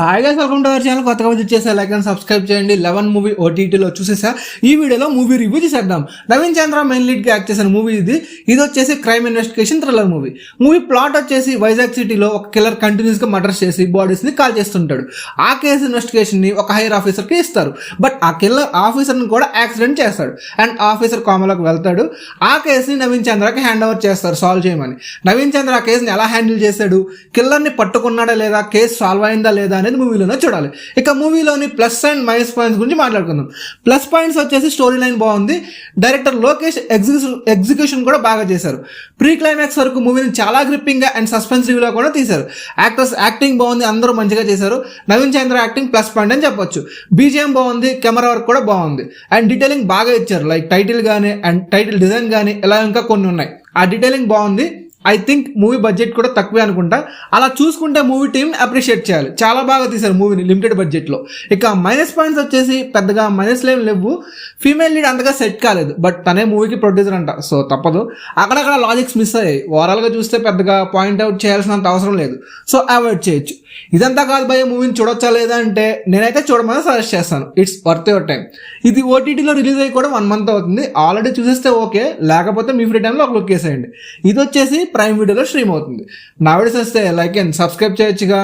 Hi guys, welcome to our channel. కొత్తగా visit చేసే like and subscribe చేయండి. 11 movie ఓటీటీలో చూసేసా. ఈ వీడియోలో మూవీ రివ్యూ చేసేద్దాం. నవీన్ చంద్ర మెయిన్ లీడ్గా యాక్ట్ చేసిన మూవీ ఇది వచ్చేసి crime investigation thriller movie. Movie plot వచ్చేసి వైజాగ్ సిటీలో ఒక కిల్లర్ కంటిన్యూస్గా మర్డర్స్ చేసి బాడీస్ని కాల్ చేస్తుంటాడు. ఆ కేసు ఇన్వెస్టిగేషన్ని ఒక హైయర్ ఆఫీసర్కి ఇస్తారు. బట్ ఆ కిల్లర్ ఆఫీసర్ని కూడా యాక్సిడెంట్ చేస్తాడు అండ్ ఆఫీసర్ కామలోకి వెళ్తాడు. ఆ కేసుని నవీన్ చంద్రకి హ్యాండ్ ఓవర్ చేస్తారు సాల్వ్ చేయమని. నవీన్ చంద్ర ఆ కేసుని ఎలా హ్యాండిల్ చేశాడు, కిల్లర్ని పట్టుకున్నాడా లేదా, కేసు సాల్వ్ అయిందా లేదా అనేది మూవీలోనే చూడాలి. ఇక మూవీలోని ప్లస్ అండ్ మైనస్ పాయింట్స్ గురించి మాట్లాడుకుందాం. ప్లస్ పాయింట్స్ వచ్చేసి స్టోరీ లైన్ బాగుంది. డైరెక్టర్ లోకేష్ ఎగ్జిక్యూషన్ కూడా బాగా చేశారు. ప్రీ క్లైమాక్స్ వరకు మూవీని చాలా గ్రిప్పింగ్ గా అండ్ సస్పెన్స్ రివ్యూలో కూడా తీశారు. యాక్టర్స్ యాక్టింగ్ బాగుంది, అందరూ మంచిగా చేశారు. నవీన్ చంద్ర యాక్టింగ్ ప్లస్ పాయింట్ అని చెప్పొచ్చు. బీజిఎం బాగుంది, కెమెరా వర్క్ కూడా బాగుంది అండ్ డీటెయిలింగ్ బాగా ఇచ్చారు. లైక్ టైటిల్ కానీ అండ్ టైటిల్ డిజైన్ కానీ ఇలా ఇంకా కొన్ని ఉన్నాయి. ఆ డీటెయిలింగ్ బాగుంది. ఐ థింక్ మూవీ బడ్జెట్ కూడా తక్కువే అనుకుంటా. అలా చూసుకుంటే మూవీ టీమ్ అప్రిషియేట్ చేయాలి. చాలా బాగా తీశారు మూవీని లిమిటెడ్ బడ్జెట్లో. ఇక మైనస్ పాయింట్స్ వచ్చేసి పెద్దగా మైనస్లు ఏం లేవు. ఫీమేల్ లీడ్ అంతగా సెట్ కాలేదు, బట్ తనే మూవీకి ప్రొడ్యూసర్ అంట, సో తప్పదు. అక్కడక్కడ లాజిక్స్ మిస్ అయ్యాయి. ఓవరాల్గా చూస్తే పెద్దగా పాయింట్అవుట్ చేయాల్సినంత అవసరం లేదు, సో అవాయిడ్ చేయొచ్చు. ఇదంతా కాదు భయ, మూవీని చూడొచ్చా లేదా అంటే నేనైతే చూడమని సజెస్ట్ చేస్తాను. It's worth your time. ఇది ఓటీటీలో రిలీజ్ అయ్యి కూడా 1 month అవుతుంది. ఆల్రెడీ చూసేస్తే ఓకే, లేకపోతే మీ ఫ్రీ టైంలో ఒక లుక్ వేసేయండి. ఇది వచ్చేసి ప్రైమ్ వీడియోలో స్ట్రీమ్ అవుతుంది. నా వీడియోస్ వస్తే లైక్ అండ్ సబ్స్క్రైబ్ చేయొచ్చుగా.